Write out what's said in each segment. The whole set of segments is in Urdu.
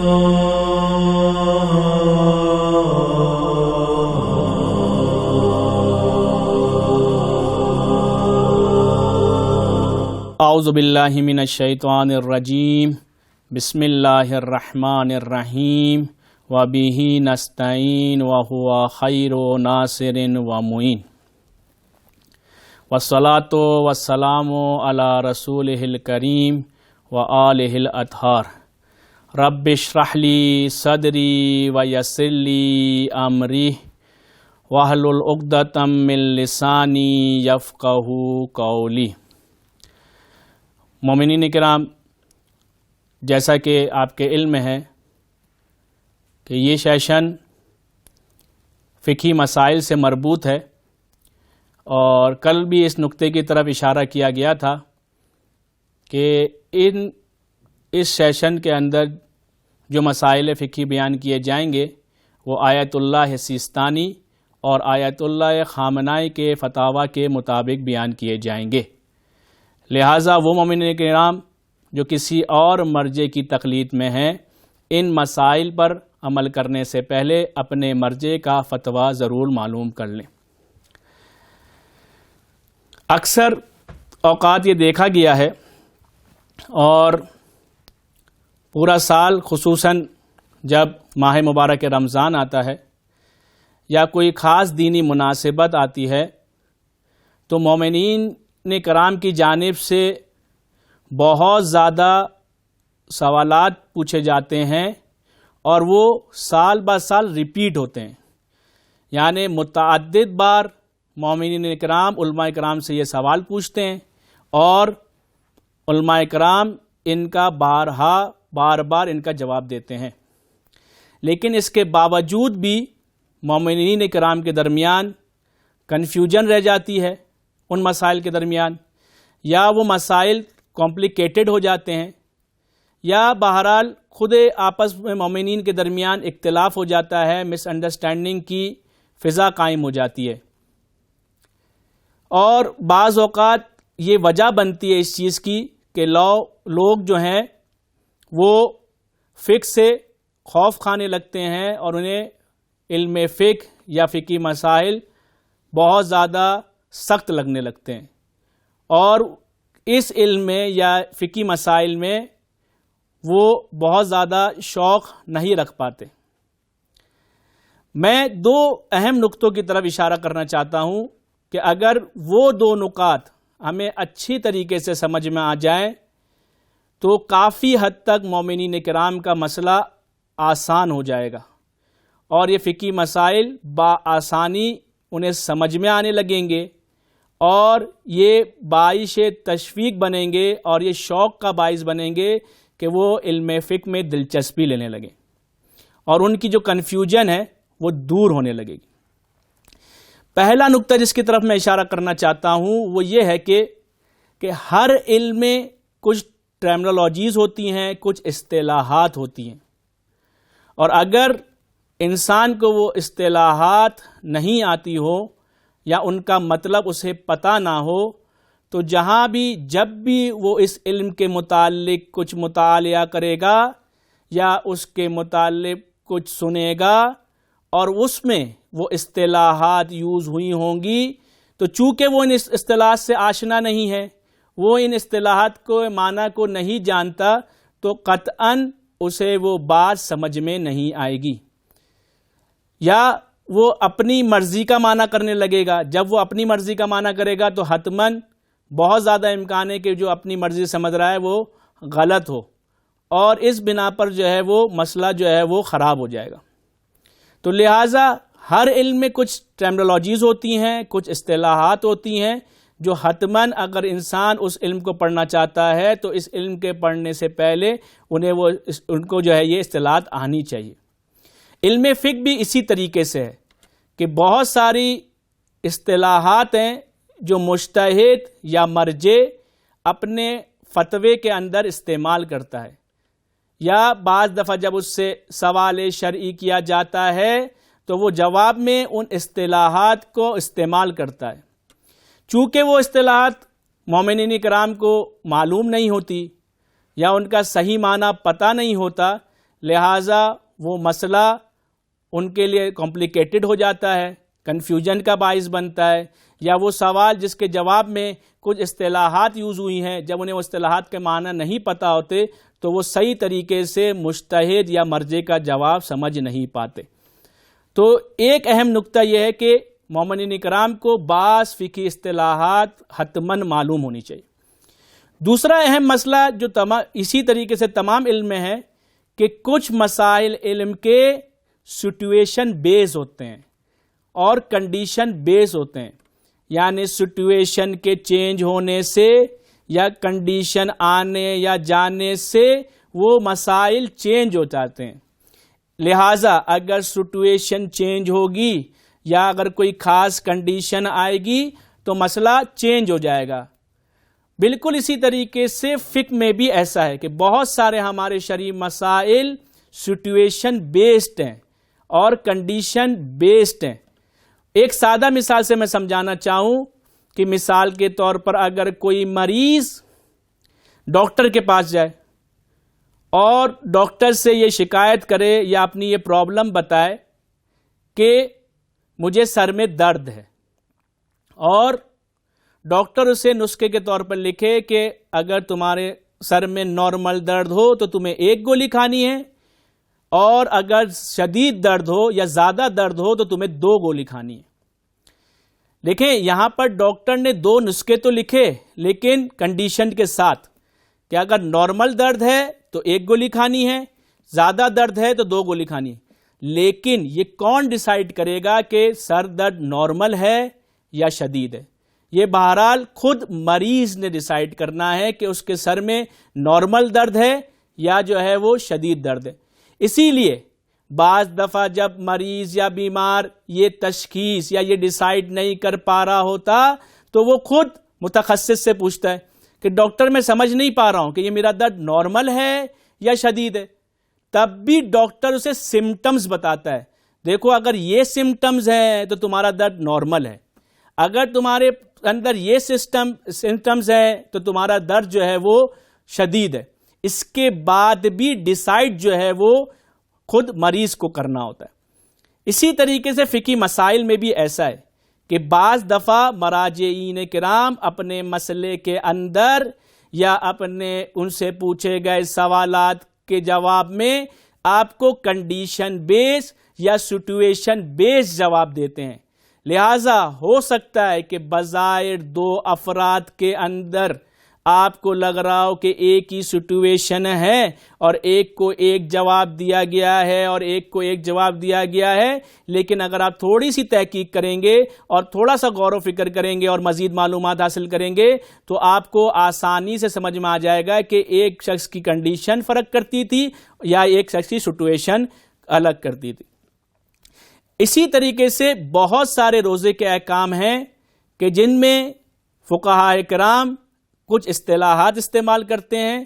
اعوذ باللہ من الشیطان الرجیم بسم اللہ الرحمن الرحیم وبہ نستعین وہو خیر ناصر ومعین والصلاۃ والسلام علی رسولہ الکریم وآلہ الاطہار رب اشرح لی صدری ویسر لی امری واحلل عقدۃ من لسانی یفقہوا قولی۔ مومنین کرام، جیسا کہ آپ کے علم ہے کہ یہ سیشن فقہی مسائل سے مربوط ہے، اور کل بھی اس نقطے کی طرف اشارہ کیا گیا تھا کہ اس سیشن کے اندر جو مسائل فقہی بیان کیے جائیں گے وہ آیت اللہ سیستانی اور آیت اللہ خامنائی کے فتاوی کے مطابق بیان کیے جائیں گے۔ لہٰذا وہ مومنین کرام جو کسی اور مرجع کی تقلید میں ہیں، ان مسائل پر عمل کرنے سے پہلے اپنے مرجع کا فتویٰ ضرور معلوم کر لیں۔ اکثر اوقات یہ دیکھا گیا ہے، اور پورا سال خصوصاً جب ماہ مبارک رمضان آتا ہے یا کوئی خاص دینی مناسبت آتی ہے تو مومنین کرام کی جانب سے بہت زیادہ سوالات پوچھے جاتے ہیں، اور وہ سال بہ سال ریپیٹ ہوتے ہیں۔ یعنی متعدد بار مومنین کرام علماء کرام سے یہ سوال پوچھتے ہیں، اور علماء کرام ان کا بار بار ان کا جواب دیتے ہیں۔ لیکن اس کے باوجود بھی مومنین کرام کے درمیان کنفیوژن رہ جاتی ہے ان مسائل کے درمیان، یا وہ مسائل کمپلیکیٹڈ ہو جاتے ہیں، یا بہرحال خود آپس میں مومنین کے درمیان اختلاف ہو جاتا ہے، مس انڈرسٹینڈنگ کی فضا قائم ہو جاتی ہے۔ اور بعض اوقات یہ وجہ بنتی ہے اس چیز کی کہ لوگ جو ہیں وہ فقہ سے خوف کھانے لگتے ہیں، اور انہیں علم فقہ یا فقہی مسائل بہت زیادہ سخت لگنے لگتے ہیں، اور اس علم میں یا فقہی مسائل میں وہ بہت زیادہ شوق نہیں رکھ پاتے۔ میں دو اہم نقطوں کی طرف اشارہ کرنا چاہتا ہوں کہ اگر وہ دو نکات ہمیں اچھی طریقے سے سمجھ میں آ جائیں تو کافی حد تک مومنین کرام کا مسئلہ آسان ہو جائے گا، اور یہ فقہی مسائل بآسانی انہیں سمجھ میں آنے لگیں گے، اور یہ باعث تشویق بنیں گے، اور یہ شوق کا باعث بنیں گے کہ وہ علم فقہ میں دلچسپی لینے لگیں، اور ان کی جو کنفیوژن ہے وہ دور ہونے لگے گی۔ پہلا نقطہ جس کی طرف میں اشارہ کرنا چاہتا ہوں وہ یہ ہے کہ ہر علم میں کچھ ٹرمینالوجیز ہوتی ہیں، کچھ اصطلاحات ہوتی ہیں، اور اگر انسان کو وہ اصطلاحات نہیں آتی ہو یا ان کا مطلب اسے پتہ نہ ہو تو جہاں بھی جب بھی وہ اس علم کے متعلق کچھ مطالعہ کرے گا یا اس کے متعلق کچھ سنے گا اور اس میں وہ اصطلاحات یوز ہوئی ہوں گی، تو چونکہ وہ ان اصطلاحات سے آشنا نہیں ہے، وہ ان اصطلاحات کو معنی کو نہیں جانتا، تو قطعاً اسے وہ بات سمجھ میں نہیں آئے گی، یا وہ اپنی مرضی کا معنی کرنے لگے گا۔ جب وہ اپنی مرضی کا معنی کرے گا تو حتماً بہت زیادہ امکان ہے کہ جو اپنی مرضی سمجھ رہا ہے وہ غلط ہو، اور اس بنا پر جو ہے وہ مسئلہ جو ہے وہ خراب ہو جائے گا۔ تو لہٰذا ہر علم میں کچھ ٹرمینالوجیز ہوتی ہیں، کچھ اصطلاحات ہوتی ہیں جو حتماً اگر انسان اس علم کو پڑھنا چاہتا ہے تو اس علم کے پڑھنے سے پہلے ان کو جو ہے یہ اصطلاحات آنی چاہیے۔ علم فقہ بھی اسی طریقے سے ہے کہ بہت ساری اصطلاحات ہیں جو مجتہد یا مرجع اپنے فتوے کے اندر استعمال کرتا ہے، یا بعض دفعہ جب اس سے سوال شرعی کیا جاتا ہے تو وہ جواب میں ان اصطلاحات کو استعمال کرتا ہے۔ چونکہ وہ اصطلاحات مومنین کرام کو معلوم نہیں ہوتی یا ان کا صحیح معنی پتہ نہیں ہوتا، لہٰذا وہ مسئلہ ان کے لیے کمپلیکیٹڈ ہو جاتا ہے، کنفیوژن کا باعث بنتا ہے، یا وہ سوال جس کے جواب میں کچھ اصطلاحات یوز ہوئی ہیں، جب انہیں وہ اصطلاحات کے معنی نہیں پتہ ہوتے تو وہ صحیح طریقے سے مجتہد یا مرجع کا جواب سمجھ نہیں پاتے۔ تو ایک اہم نقطہ یہ ہے کہ مومنین کرام کو بعض فقہی اصطلاحات حتماً معلوم ہونی چاہیے۔ دوسرا اہم مسئلہ جو اسی طریقے سے تمام علم میں ہے کہ کچھ مسائل علم کے سچویشن بیس ہوتے ہیں اور کنڈیشن بیس ہوتے ہیں، یعنی سچویشن کے چینج ہونے سے یا کنڈیشن آنے یا جانے سے وہ مسائل چینج ہو جاتے ہیں۔ لہٰذا اگر سچویشن چینج ہوگی یا اگر کوئی خاص کنڈیشن آئے گی تو مسئلہ چینج ہو جائے گا۔ بالکل اسی طریقے سے فقہ میں بھی ایسا ہے کہ بہت سارے ہمارے شرعی مسائل سچویشن بیسڈ ہیں اور کنڈیشن بیسڈ ہیں۔ ایک سادہ مثال سے میں سمجھانا چاہوں کہ مثال کے طور پر اگر کوئی مریض ڈاکٹر کے پاس جائے اور ڈاکٹر سے یہ شکایت کرے یا اپنی یہ پرابلم بتائے کہ مجھے سر میں درد ہے، اور ڈاکٹر اسے نسخے کے طور پر لکھے کہ اگر تمہارے سر میں نارمل درد ہو تو تمہیں 1 گولی کھانی ہے، اور اگر شدید درد ہو یا زیادہ درد ہو تو تمہیں 2 گولی کھانی ہے۔ دیکھیں یہاں پر ڈاکٹر نے 2 نسخے تو لکھے، لیکن کنڈیشن کے ساتھ کہ اگر نارمل درد ہے تو 1 گولی کھانی ہے، زیادہ درد ہے تو 2 گولی کھانی ہے۔ لیکن یہ کون ڈیسائیڈ کرے گا کہ سر درد نارمل ہے یا شدید ہے؟ یہ بہرحال خود مریض نے ڈیسائیڈ کرنا ہے کہ اس کے سر میں نارمل درد ہے یا جو ہے وہ شدید درد ہے۔ اسی لیے بعض دفعہ جب مریض یا بیمار یہ تشخیص یا یہ ڈیسائیڈ نہیں کر پا رہا ہوتا تو وہ خود متخصص سے پوچھتا ہے کہ ڈاکٹر میں سمجھ نہیں پا رہا ہوں کہ یہ میرا درد نارمل ہے یا شدید ہے۔ تب بھی ڈاکٹر اسے سمٹمز بتاتا ہے، دیکھو اگر یہ سمٹمز ہیں تو تمہارا درد نارمل ہے، اگر تمہارے اندر یہ سمٹمز ہیں تو تمہارا درد جو ہے وہ شدید ہے۔ اس کے بعد بھی ڈیسائیڈ جو ہے وہ خود مریض کو کرنا ہوتا ہے۔ اسی طریقے سے فقہی مسائل میں بھی ایسا ہے کہ بعض دفعہ مراجعین کرام اپنے مسئلے کے اندر یا اپنے ان سے پوچھے گئے سوالات کے جواب میں آپ کو کنڈیشن بیس یا سچویشن بیس جواب دیتے ہیں۔ لہٰذا ہو سکتا ہے کہ بظاہر 2 افراد کے اندر آپ کو لگ رہا ہو کہ ایک ہی سچویشن ہے اور ایک کو ایک جواب دیا گیا ہے اور ایک کو ایک جواب دیا گیا ہے، لیکن اگر آپ تھوڑی سی تحقیق کریں گے اور تھوڑا سا غور و فکر کریں گے اور مزید معلومات حاصل کریں گے تو آپ کو آسانی سے سمجھ میں آ جائے گا کہ ایک شخص کی کنڈیشن فرق کرتی تھی یا ایک شخص کی سچویشن الگ کرتی تھی۔ اسی طریقے سے بہت سارے روزے کے احکام ہیں کہ جن میں فقہاء کرام کچھ اصطلاحات استعمال کرتے ہیں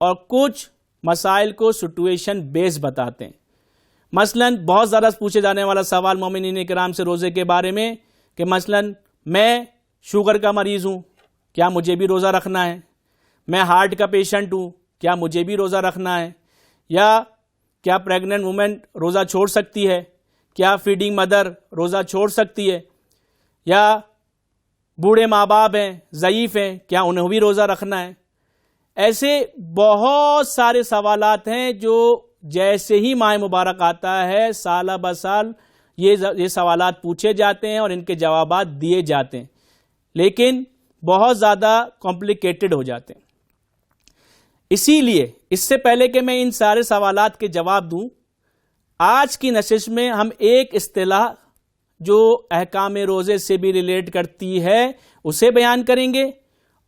اور کچھ مسائل کو سچویشن بیس بتاتے ہیں۔ مثلا بہت زیادہ پوچھے جانے والا سوال مومنین کرام سے روزے کے بارے میں کہ مثلا میں شوگر کا مریض ہوں، کیا مجھے بھی روزہ رکھنا ہے؟ میں ہارٹ کا پیشنٹ ہوں، کیا مجھے بھی روزہ رکھنا ہے؟ یا کیا پریگننٹ وومن روزہ چھوڑ سکتی ہے؟ کیا فیڈنگ مدر روزہ چھوڑ سکتی ہے؟ یا بوڑھے ماں باپ ہیں، ضعیف ہیں، کیا انہیں بھی روزہ رکھنا ہے؟ ایسے بہت سارے سوالات ہیں جو جیسے ہی ماہ مبارک آتا ہے سالہ بسال یہ سوالات پوچھے جاتے ہیں اور ان کے جوابات دیے جاتے ہیں، لیکن بہت زیادہ کمپلیکیٹڈ ہو جاتے ہیں۔ اسی لیے اس سے پہلے کہ میں ان سارے سوالات کے جواب دوں، آج کی نشست میں ہم ایک اصطلاح جو احکام روزے سے بھی ریلیٹ کرتی ہے اسے بیان کریں گے،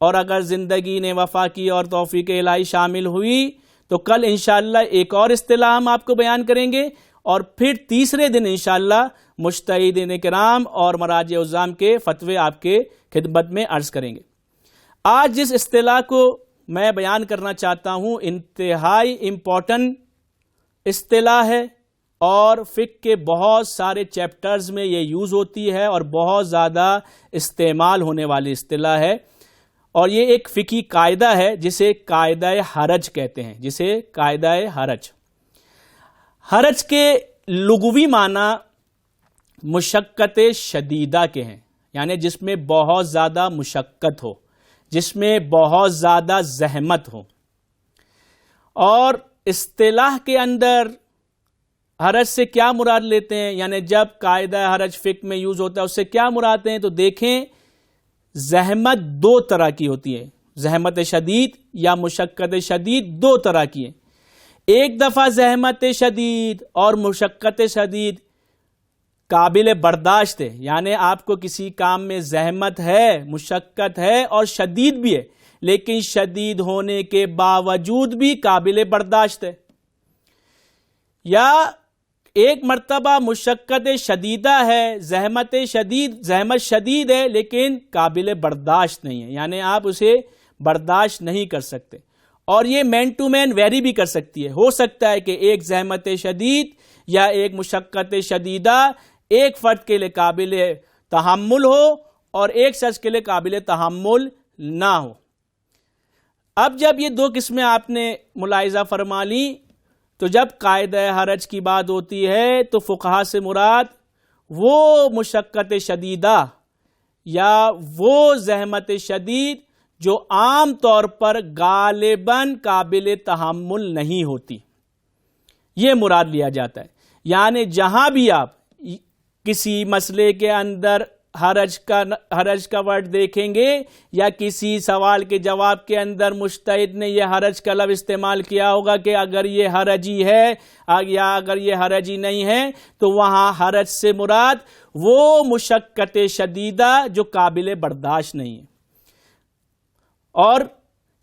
اور اگر زندگی نے وفا کی اور توفیق الہی شامل ہوئی تو کل انشاءاللہ ایک اور اصطلاح ہم آپ کو بیان کریں گے، اور پھر تیسرے دن انشاءاللہ مجتہدین کرام اور مراجع عظام کے فتوے آپ کے خدمت میں عرض کریں گے۔ آج جس اصطلاح کو میں بیان کرنا چاہتا ہوں انتہائی امپورٹنٹ اصطلاح ہے اور فقہ کے بہت سارے چیپٹرز میں یہ یوز ہوتی ہے اور بہت زیادہ استعمال ہونے والی اصطلاح ہے، اور یہ ایک فقہی قاعدہ ہے جسے قاعدہ حرج کہتے ہیں، جسے قاعدہ حرج۔ حرج کے لغوی معنی مشقت شدیدہ کے ہیں، یعنی جس میں بہت زیادہ مشقت ہو، جس میں بہت زیادہ زحمت ہو. اور اصطلاح کے اندر حرج سے کیا مراد لیتے ہیں، یعنی جب قاعدہ حرج فقہ میں یوز ہوتا ہے اس سے کیا مراد ہیں، تو دیکھیں زحمت دو طرح کی ہوتی ہے. زحمت شدید یا مشقت شدید دو طرح کی ہے. ایک دفعہ زحمت شدید اور مشقت شدید قابل برداشت ہے، یعنی آپ کو کسی کام میں زحمت ہے، مشقت ہے اور شدید بھی ہے، لیکن شدید ہونے کے باوجود بھی قابل برداشت ہے. یا ایک مرتبہ مشقت شدیدہ ہے، زحمت شدید ہے لیکن قابل برداشت نہیں ہے، یعنی آپ اسے برداشت نہیں کر سکتے. اور یہ مین ٹو مین ویری بھی کر سکتی ہے. ہو سکتا ہے کہ ایک زحمت شدید یا ایک مشقت شدیدہ ایک فرد کے لیے قابل تحمل ہو اور ایک شخص کے لیے قابل تحمل نہ ہو. اب جب یہ دو قسمیں آپ نے ملاحظہ فرما لی، تو جب قاعدہ حرج کی بات ہوتی ہے تو فقہا سے مراد وہ مشقت شدیدہ یا وہ زحمت شدید جو عام طور پر غالباً قابل تحمل نہیں ہوتی، یہ مراد لیا جاتا ہے. یعنی جہاں بھی آپ کسی مسئلے کے اندر حرج کا ورڈ دیکھیں گے یا کسی سوال کے جواب کے اندر مجتہد نے یہ حرج کا لفظ استعمال کیا ہوگا کہ اگر یہ حرجی ہے یا اگر یہ حرجی نہیں ہے، تو وہاں حرج سے مراد وہ مشقت شدیدہ جو قابل برداشت نہیں ہے. اور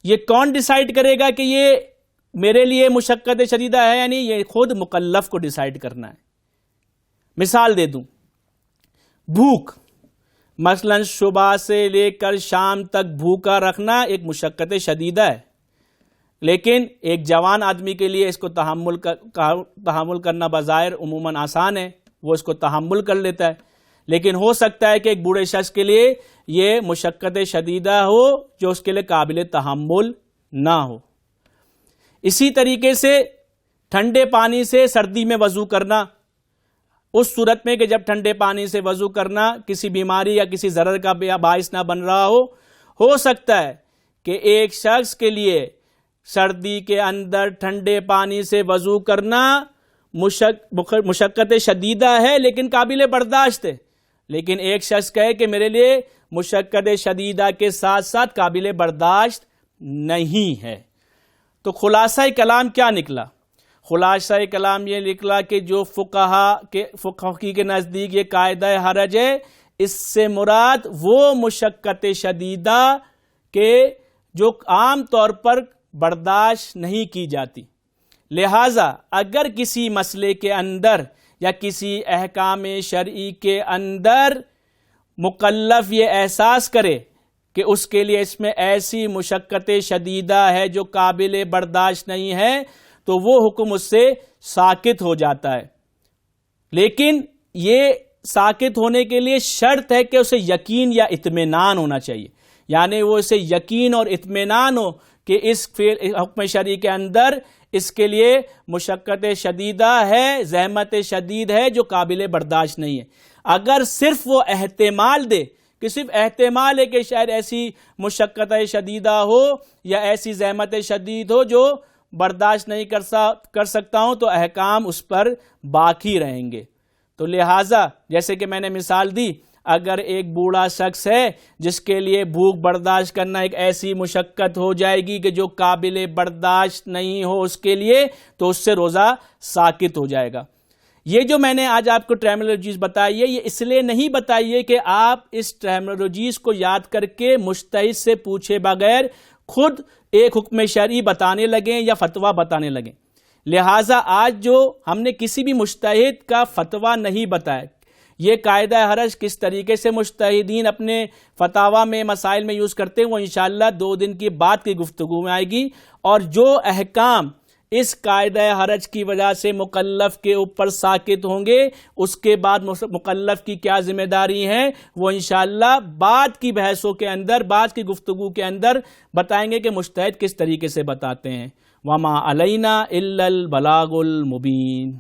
یہ کون ڈیسائیڈ کرے گا کہ یہ میرے لیے مشقت شدیدہ ہے، یعنی یہ خود مکلف کو ڈیسائیڈ کرنا ہے. مثال دے دوں، بھوک، مثلا صبح سے لے کر شام تک بھوکا رکھنا ایک مشقت شدیدہ ہے، لیکن ایک جوان آدمی کے لیے اس کو تحمل کرنا بظاہر عموماً آسان ہے، وہ اس کو تحمل کر لیتا ہے. لیکن ہو سکتا ہے کہ ایک بوڑھے شخص کے لیے یہ مشقت شدیدہ ہو جو اس کے لیے قابل تحمل نہ ہو. اسی طریقے سے ٹھنڈے پانی سے سردی میں وضو کرنا، اس صورت میں کہ جب ٹھنڈے پانی سے وضو کرنا کسی بیماری یا کسی ضرر کا باعث نہ بن رہا ہو سکتا ہے کہ ایک شخص کے لیے سردی کے اندر ٹھنڈے پانی سے وضو کرنا مشقت شدیدہ ہے لیکن قابل برداشت ہے، لیکن ایک شخص کہے کہ میرے لیے مشقت شدیدہ کے ساتھ ساتھ قابل برداشت نہیں ہے. تو خلاصہ کلام کیا نکلا؟ خلاصہ کلام یہ نکلا کہ جو فقہی کے نزدیک یہ قاعدہ حرج ہے، اس سے مراد وہ مشقت شدیدہ کہ جو عام طور پر برداشت نہیں کی جاتی. لہذا اگر کسی مسئلے کے اندر یا کسی احکام شرعی کے اندر مکلف یہ احساس کرے کہ اس کے لیے اس میں ایسی مشقت شدیدہ ہے جو قابل برداشت نہیں ہے، تو وہ حکم اس سے ساقط ہو جاتا ہے. لیکن یہ ساقط ہونے کے لیے شرط ہے کہ اسے یقین یا اطمینان ہونا چاہیے، یعنی وہ اسے یقین اور اطمینان ہو کہ اس حکم شرعی کے اندر اس کے لیے مشقت شدیدہ ہے، زحمت شدید ہے جو قابل برداشت نہیں ہے. اگر صرف وہ احتمال دے کہ صرف احتمال ہے کہ شاید ایسی مشقت شدیدہ ہو یا ایسی زحمت شدید ہو جو برداشت نہیں کر سکتا ہوں، تو احکام اس پر باقی رہیں گے. تو لہٰذا جیسے کہ میں نے مثال دی، اگر ایک بوڑھا شخص ہے جس کے لیے بھوک برداشت کرنا ایک ایسی مشقت ہو جائے گی کہ جو قابل برداشت نہیں ہو اس کے لیے، تو اس سے روزہ ساقط ہو جائے گا. یہ جو میں نے آج آپ کو ٹرمینالوجیز بتائی ہے، یہ اس لیے نہیں بتائی ہے کہ آپ اس ٹرمینالوجیز کو یاد کر کے مجتہد سے پوچھے بغیر خود ایک حکم شرعی بتانے لگیں یا فتویٰ بتانے لگیں. لہٰذا آج جو ہم نے کسی بھی مجتہد کا فتویٰ نہیں بتایا، یہ قاعدہ حرج کس طریقے سے مجتہدین اپنے فتاویٰ میں مسائل میں یوز کرتے ہیں، وہ انشاءاللہ 2 دن کی بعد کی گفتگو میں آئے گی. اور جو احکام اس قاعدہ حرج کی وجہ سے مکلف کے اوپر ساقط ہوں گے، اس کے بعد مکلف کی کیا ذمہ داری ہیں، وہ انشاءاللہ بعد کی بحثوں کے اندر، بعد کی گفتگو کے اندر بتائیں گے کہ مجتہد کس طریقے سے بتاتے ہیں. وما علینا الا البلاغ المبین.